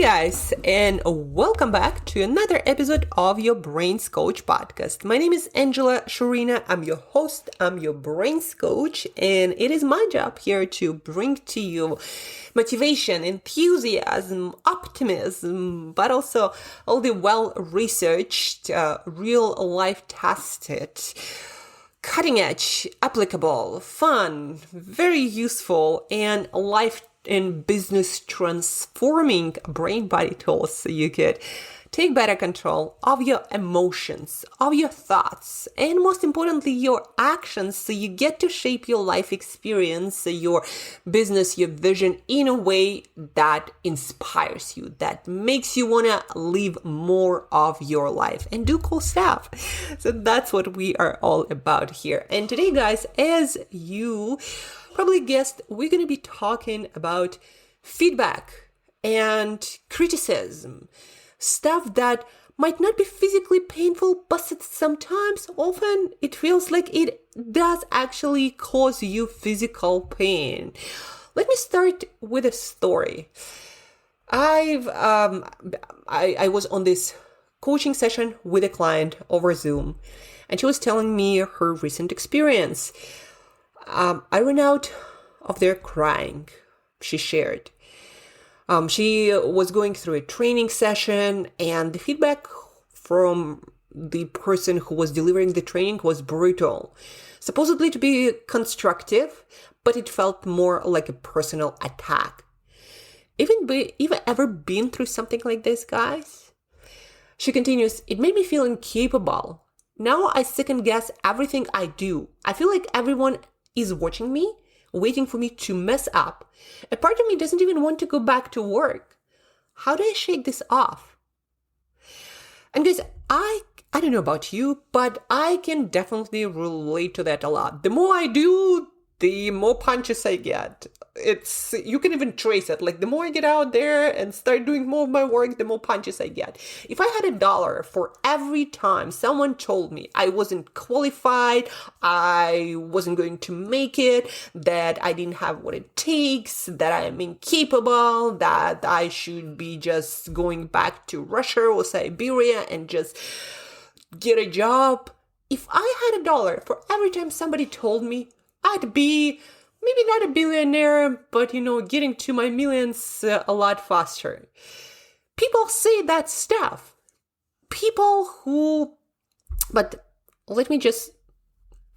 guys, and welcome back to another episode of your Brains Coach podcast. My name is Angela Shurina. I'm your host, I'm your Brains Coach, and it is my job here to bring to you motivation, enthusiasm, optimism, but also all the well-researched, real-life tested, cutting-edge, applicable, fun, very useful, and life and business transforming brain body tools so you could take better control of your emotions, of your thoughts, and most importantly, your actions so you get to shape your life experience, your business, your vision in a way that inspires you, that makes you want to live more of your life and do cool stuff. So that's what we are all about here. And today, guys, as you probably guessed, we're going to be talking about feedback and criticism, stuff that might not be physically painful, but sometimes, often, it feels like it does actually cause you physical pain. Let me start with a story. I was on this coaching session with a client over Zoom, and she was telling me her recent experience. I ran out of there crying, she shared. She was going through a training session, and the feedback from the person who was delivering the training was brutal. Supposedly to be constructive, but it felt more like a personal attack. Even ever been through something like this, guys? She continues, it made me feel incapable. Now I second guess everything I do. I feel like everyone is watching me, waiting for me to mess up. A part of me doesn't even want to go back to work. How do I shake this off? And guys, I don't know about you, but I can definitely relate to that a lot. The more I do, the more punches I get. You can even trace it. Like the more I get out there and start doing more of my work, the more punches I get. If I had $1 for every time someone told me I wasn't qualified, I wasn't going to make it, that I didn't have what it takes, that I am incapable, that I should be just going back to Russia or Siberia and just get a job. If I had $1 for every time somebody told me, I'd be maybe not a billionaire, but, getting to my millions a lot faster. People say that stuff. But let me just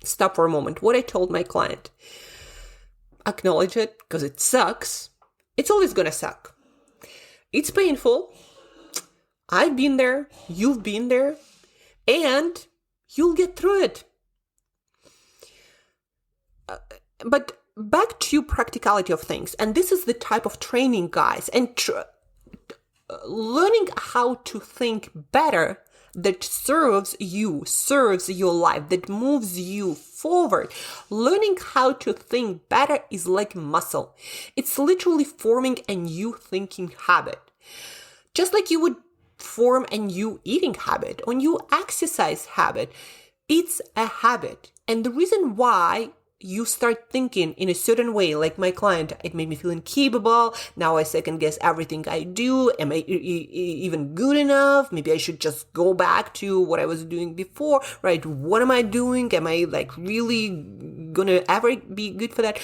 stop for a moment. What I told my client, acknowledge it because it sucks. It's always going to suck. It's painful. I've been there. You've been there. And you'll get through it. But back to practicality of things, and this is the type of training, guys, and learning how to think better that serves your life, that moves you forward. Learning how to think better is like muscle. It's literally forming a new thinking habit. Just like you would form a new eating habit or new exercise habit. It's a habit. And the reason why you start thinking in a certain way, like my client, it made me feel incapable. Now I second guess everything I do. Am I even good enough? Maybe I should just go back to what I was doing before, right? What am I doing? Am I really gonna ever be good for that?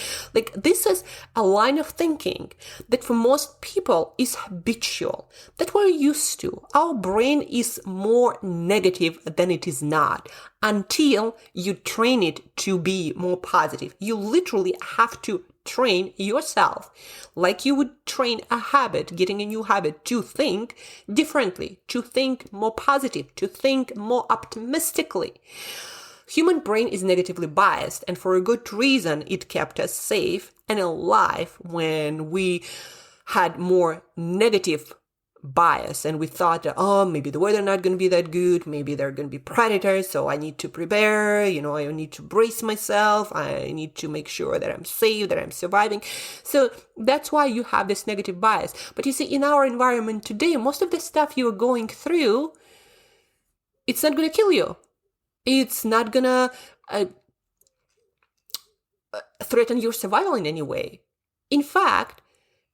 This is a line of thinking that for most people is habitual, that we're used to. Our brain is more negative than it is not, until you train it to be more positive. You literally have to train yourself like you would train a habit, getting a new habit, to think differently, to think more positive, to think more optimistically. Human brain is negatively biased, and for a good reason. It kept us safe and alive when we had more negative bias and we thought, maybe the weather not going to be that good, maybe they're going to be predators, so I need to prepare, I need to brace myself, I need to make sure that I'm safe, that I'm surviving. So that's why you have this negative bias. But you see, in our environment today, most of the stuff you're going through, it's not going to kill you. It's not going to threaten your survival in any way. In fact,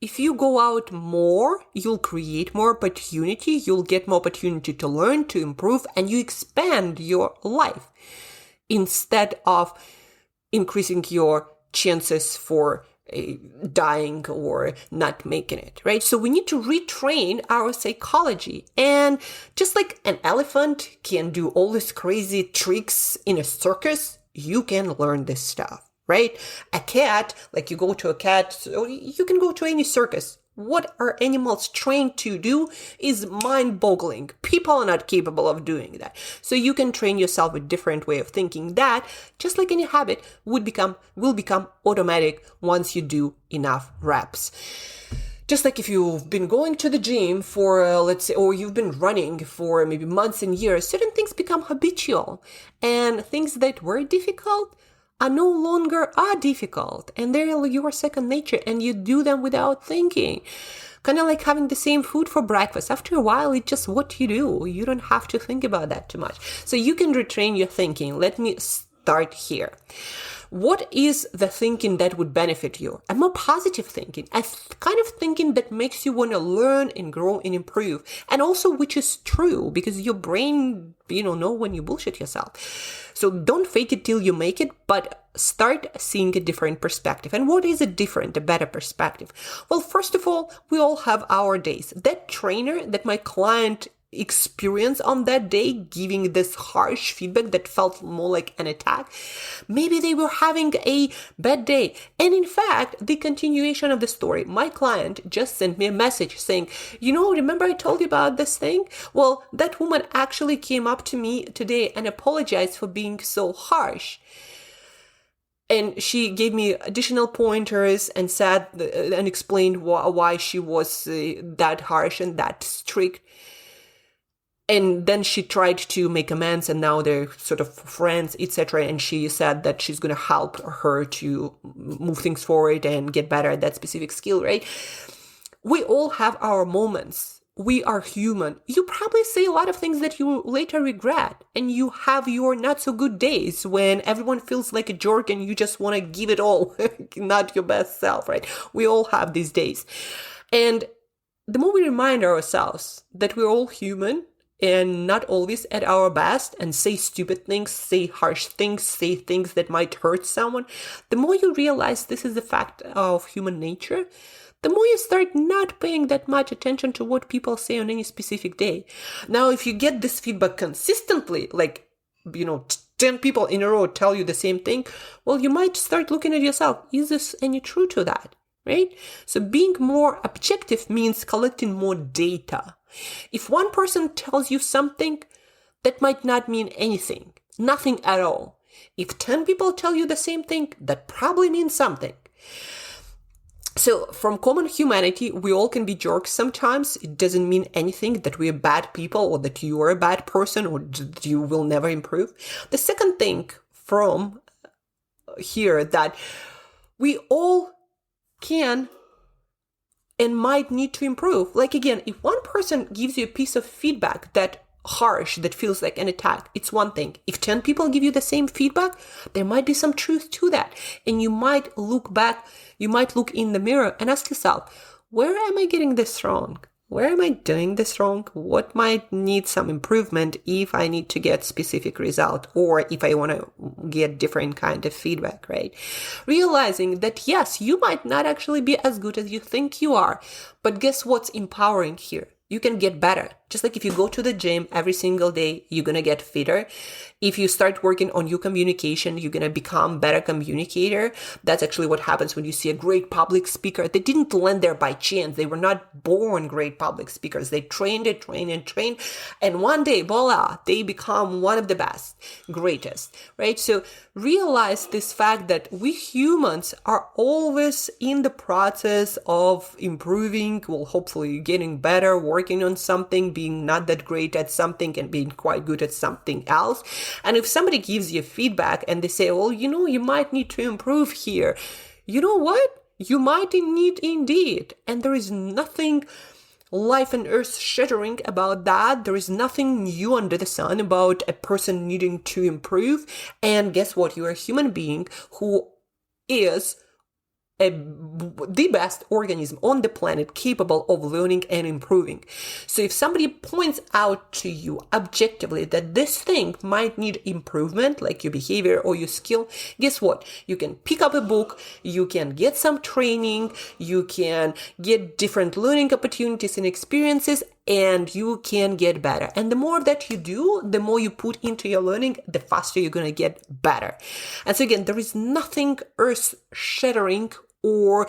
If you go out more, you'll create more opportunity, you'll get more opportunity to learn, to improve, and you expand your life instead of increasing your chances for dying or not making it, right? So we need to retrain our psychology. And just like an elephant can do all these crazy tricks in a circus, you can learn this stuff, right? A cat, like you go to a cat, or you can go to any circus. What are animals trained to do is mind-boggling. People are not capable of doing that. So you can train yourself a different way of thinking that, just like any habit, will become automatic once you do enough reps. Just like if you've been going to the gym for, let's say, or you've been running for maybe months and years, certain things become habitual. And things that were difficult are no longer difficult, and they're your second nature, and you do them without thinking. Kind of like having the same food for breakfast. After a while, it's just what you do. You don't have to think about that too much. So you can retrain your thinking. Let me start here. What is the thinking that would benefit you? A more positive thinking, a kind of thinking that makes you want to learn and grow and improve. And also which is true, because your brain, know when you bullshit yourself. So don't fake it till you make it, but start seeing a different perspective. And what is a better perspective? Well, first of all, we all have our days. That trainer that my client experience on that day, giving this harsh feedback that felt more like an attack, maybe they were having a bad day. And in fact, the continuation of the story, my client just sent me a message saying, remember I told you about this thing? Well, that woman actually came up to me today and apologized for being so harsh. And she gave me additional pointers and said and explained why she was that harsh and that strict. And then she tried to make amends, and now they're sort of friends, etc. And she said that she's going to help her to move things forward and get better at that specific skill, right? We all have our moments. We are human. You probably say a lot of things that you later regret, and you have your not so good days when everyone feels like a jerk and you just want to give it all, not your best self, right? We all have these days. And the more we remind ourselves that we're all human, and not always at our best, and say stupid things, say harsh things, say things that might hurt someone, the more you realize this is a fact of human nature, the more you start not paying that much attention to what people say on any specific day. Now, if you get this feedback consistently, like, 10 people in a row tell you the same thing, well, you might start looking at yourself. Is this any true to that? Right? So being more objective means collecting more data. If one person tells you something, that might not mean anything, nothing at all. If 10 people tell you the same thing, that probably means something. So from common humanity, we all can be jerks sometimes. It doesn't mean anything that we're bad people or that you are a bad person or that you will never improve. The second thing from here that we all can and might need to improve. Like again, if one person gives you a piece of feedback that harsh, that feels like an attack, it's one thing. If 10 people give you the same feedback, there might be some truth to that. And you might look back, you might look in the mirror and ask yourself, where am I getting this wrong? Where am I doing this wrong? What might need some improvement if I need to get specific result or if I want to get different kind of feedback, right? Realizing that yes, you might not actually be as good as you think you are, but guess what's empowering here? You can get better. Just like if you go to the gym every single day, you're going to get fitter. If you start working on your communication, you're going to become better communicator. That's actually what happens when you see a great public speaker. They didn't land there by chance. They were not born great public speakers. They trained. And one day, voila, they become one of the best, greatest, right? So realize this fact that we humans are always in the process of improving, well, hopefully getting better, working on something, being not that great at something and being quite good at something else. And if somebody gives you feedback and they say, well, you might need to improve here. You know what? You might need indeed. And there is nothing life and earth shattering about that. There is nothing new under the sun about a person needing to improve. And guess what? You're a human being who is the best organism on the planet capable of learning and improving. So if somebody points out to you objectively that this thing might need improvement, like your behavior or your skill, guess what? You can pick up a book, you can get some training, you can get different learning opportunities and experiences, and you can get better. And the more that you do, the more you put into your learning, the faster you're going to get better. And so again, there is nothing earth-shattering or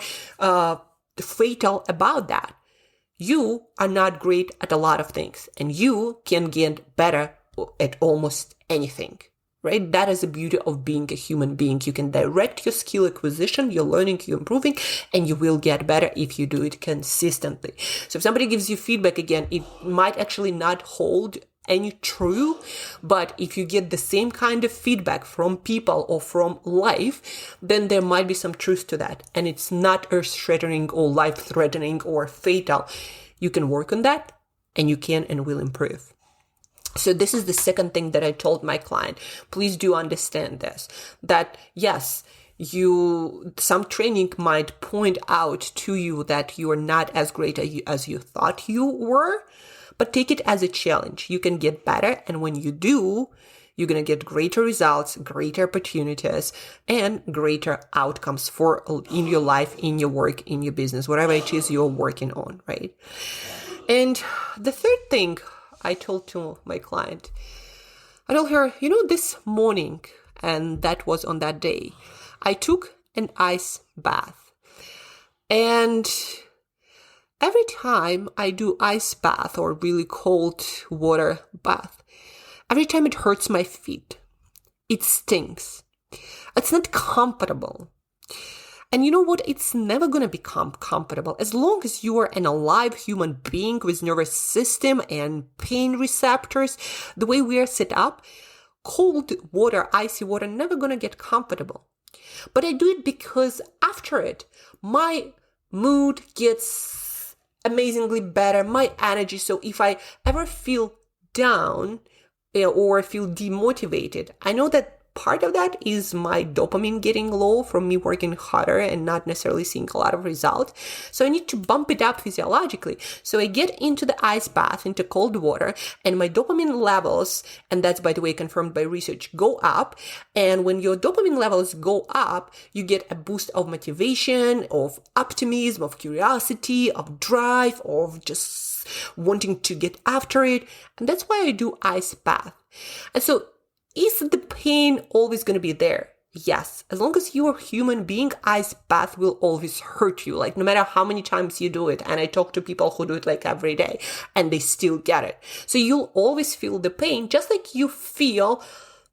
fatal about that. You are not great at a lot of things, and you can get better at almost anything, right? That is the beauty of being a human being. You can direct your skill acquisition, your learning, your improving, and you will get better if you do it consistently. So if somebody gives you feedback, again, it might actually not hold any true, but if you get the same kind of feedback from people or from life, then there might be some truth to that. And it's not earth-shattering or life-threatening or fatal. You can work on that, and you can and will improve. So this is the second thing that I told my client. Please do understand this, that yes, some training might point out to you that you are not as great as you thought you were, but take it as a challenge. You can get better, and when you do, you're going to get greater results, greater opportunities, and greater outcomes in your life, in your work, in your business, whatever it is you're working on, right? And the third thing I told to my client, I told her, this morning, and that was on that day, I took an ice bath. And every time I do ice bath or really cold water bath, every time it hurts my feet. It stings. It's not comfortable. And you know what? It's never going to become comfortable. As long as you are an alive human being with nervous system and pain receptors, the way we are set up, cold water, icy water, never going to get comfortable. But I do it because after it, my mood gets amazingly better, my energy. So if I ever feel down or feel demotivated, I know that part of that is my dopamine getting low from me working harder and not necessarily seeing a lot of results. So I need to bump it up physiologically. So I get into the ice bath, into cold water, and my dopamine levels, and that's, by the way, confirmed by research, go up. And when your dopamine levels go up, you get a boost of motivation, of optimism, of curiosity, of drive, of just wanting to get after it. And that's why I do ice bath. And so is the pain always going to be there? Yes. As long as you're a human being, ice bath will always hurt you. Like no matter how many times you do it. And I talk to people who do it like every day and they still get it. So you'll always feel the pain, just like you feel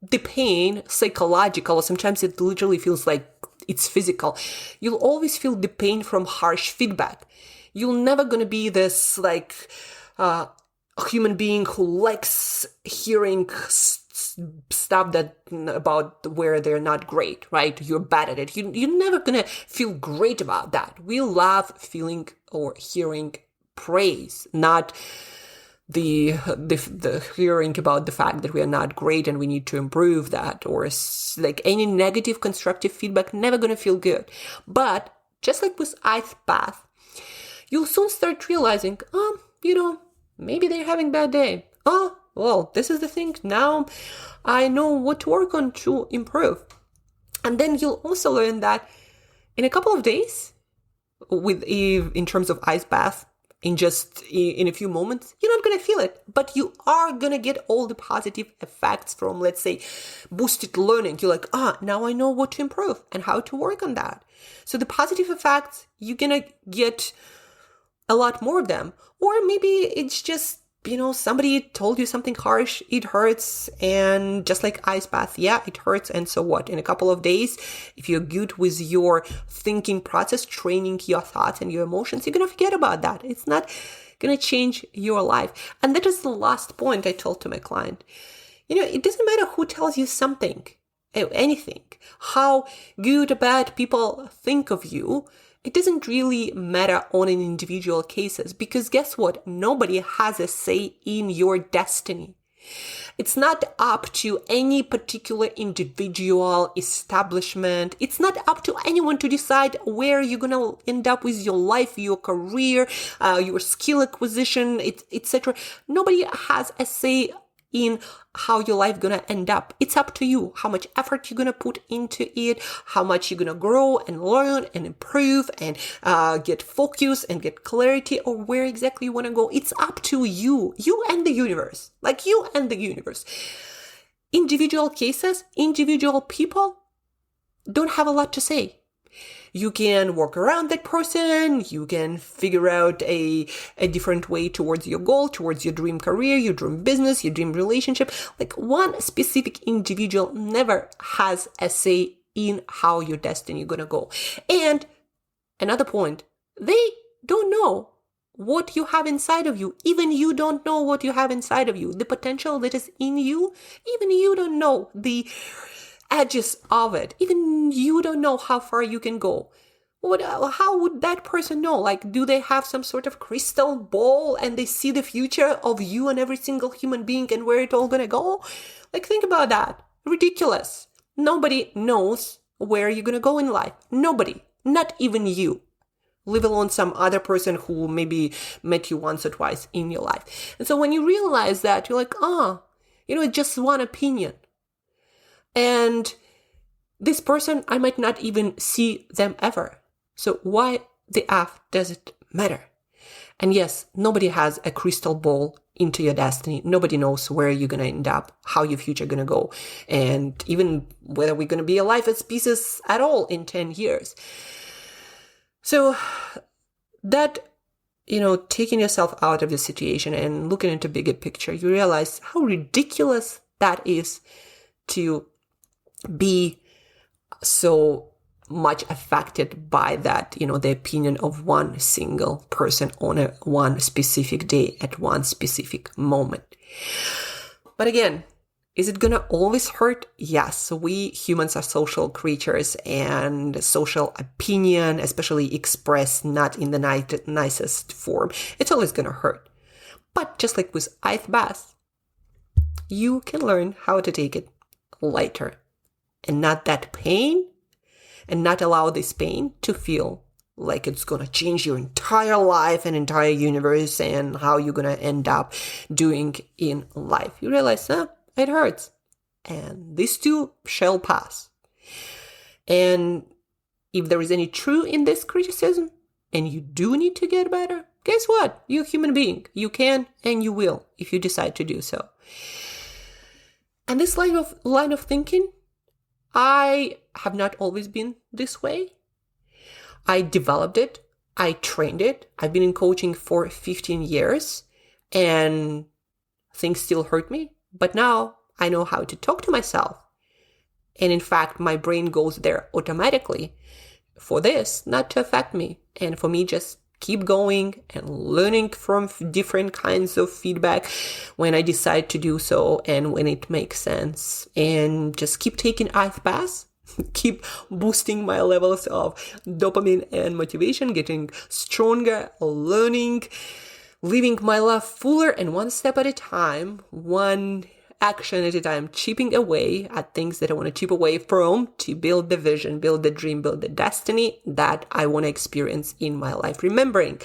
the pain psychological. Sometimes it literally feels like it's physical. You'll always feel the pain from harsh feedback. You're never going to be this a human being who likes hearing stuff about where they're not great, right? You're bad at it. You're never gonna feel great about that. We love feeling or hearing praise, not the hearing about the fact that we are not great and we need to improve that, or like any negative constructive feedback, never gonna feel good. But just like with ice bath, you'll soon start realizing, maybe they're having a bad day. Oh, well, this is the thing. Now I know what to work on to improve. And then you'll also learn that in a couple of days, in terms of ice bath, in a few moments, you're not going to feel it, but you are going to get all the positive effects from, let's say, boosted learning. You're like, now I know what to improve and how to work on that. So the positive effects, you're going to get a lot more of them. Or maybe it's just, somebody told you something harsh, it hurts, and just like ice bath, yeah, it hurts, and so what? In a couple of days, if you're good with your thinking process, training your thoughts and your emotions, you're going to forget about that. It's not going to change your life. And that is the last point I told to my client. It doesn't matter who tells you something, anything, how good or bad people think of you. It doesn't really matter on an individual cases, because guess what? Nobody has a say in your destiny. It's not up to any particular individual, establishment. It's not up to anyone to decide where you're going to end up with your life, your career, your skill acquisition, etc. Nobody has a say in how your life gonna end up. It's up to you how much effort you're gonna put into it, how much you're gonna grow and learn and improve and get focus and get clarity or where exactly you wanna go. It's up to you and the universe, like you and the universe. Individual cases, individual people don't have a lot to say. You can work around that person. You can figure out a different way towards your goal, towards your dream career, your dream business, your dream relationship. Like one specific individual never has a say in how your destiny is going to go. And another point, they don't know what you have inside of you. Even you don't know what you have inside of you. The potential that is in you, even you don't know the edges of it. Even you don't know how far you can go. How would that person know? Like, do they have some sort of crystal ball and they see the future of you and every single human being and where it all gonna go? Like, think about that. Ridiculous. Nobody knows where you're gonna go in life. Nobody. Not even you. Leave alone some other person who maybe met you once or twice in your life. And so when you realize that, you're like, it's just one opinion. And this person, I might not even see them ever. So why the F does it matter? And yes, nobody has a crystal ball into your destiny. Nobody knows where you're going to end up, how your future going to go, and even whether we're going to be alive as species at all in 10 years. So that, taking yourself out of the situation and looking into bigger picture, you realize how ridiculous that is to be so much affected by that, the opinion of one single person on one specific day at one specific moment. But again, is it gonna always hurt? Yes, we humans are social creatures, and social opinion, especially expressed not in the nicest form, it's always gonna hurt. But just like with ice baths, you can learn how to take it lighter and not that pain, and not allow this pain to feel like it's going to change your entire life and entire universe and how you're going to end up doing in life. You realize, it hurts. And this too shall pass. And if there is any truth in this criticism, and you do need to get better, guess what? You're a human being. You can and you will if you decide to do so. And this line of thinking, I have not always been this way. I developed it. I trained it. I've been in coaching for 15 years and things still hurt me. But now I know how to talk to myself. And in fact, my brain goes there automatically for this not to affect me. And for me, just keep going and learning from different kinds of feedback when I decide to do so and when it makes sense. And just keep taking ice baths, keep boosting my levels of dopamine and motivation, getting stronger, learning, living my life fuller and one step at a time, one action at a time, chipping away at things that I want to chip away from to build the vision, build the dream, build the destiny that I want to experience in my life. Remembering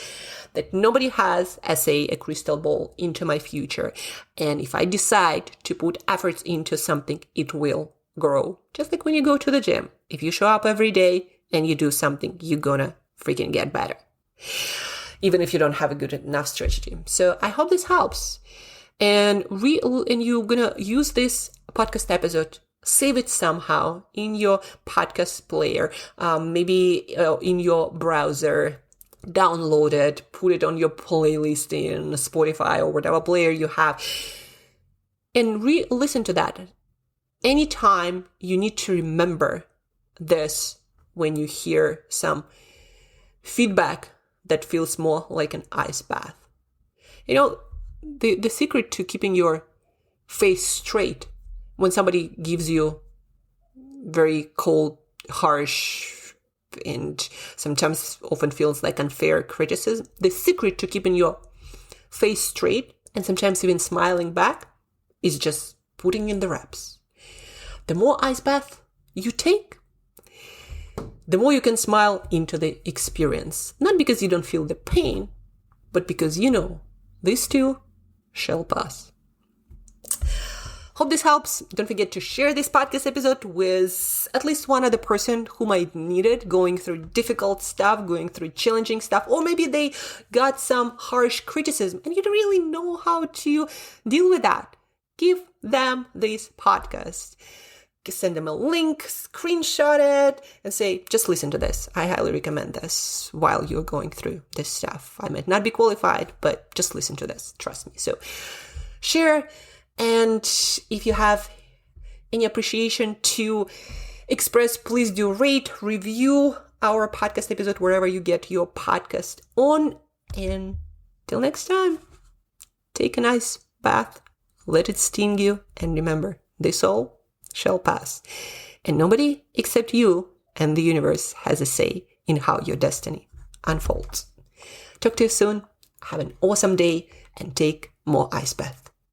that nobody has, a crystal ball into my future. And if I decide to put efforts into something, it will grow. Just like when you go to the gym. If you show up every day and you do something, you're gonna freaking get better. Even if you don't have a good enough strategy. So I hope this helps. And you're gonna use this podcast episode, save it somehow in your podcast player, maybe in your browser, download it, put it on your playlist in Spotify or whatever player you have, and listen to that. Anytime you need to remember this when you hear some feedback that feels more like an ice bath. The secret to keeping your face straight when somebody gives you very cold, harsh, and sometimes often feels like unfair criticism, the secret to keeping your face straight and sometimes even smiling back is just putting in the reps. The more ice bath you take, the more you can smile into the experience. Not because you don't feel the pain, but because you know this too shall pass. Hope this helps. Don't forget to share this podcast episode with at least one other person who might need it, going through difficult stuff, going through challenging stuff, or maybe they got some harsh criticism and you don't really know how to deal with that. Give them this podcast. Send them a link, screenshot it, and say, just listen to this. I highly recommend this while you're going through this stuff. I might not be qualified, but just listen to this. Trust me. So share. And if you have any appreciation to express, please do rate, review our podcast episode wherever you get your podcast on. And till next time, take a nice bath, let it sting you, and remember, this all shall pass. And nobody except you and the universe has a say in how your destiny unfolds. Talk to you soon. Have an awesome day and take more ice bath.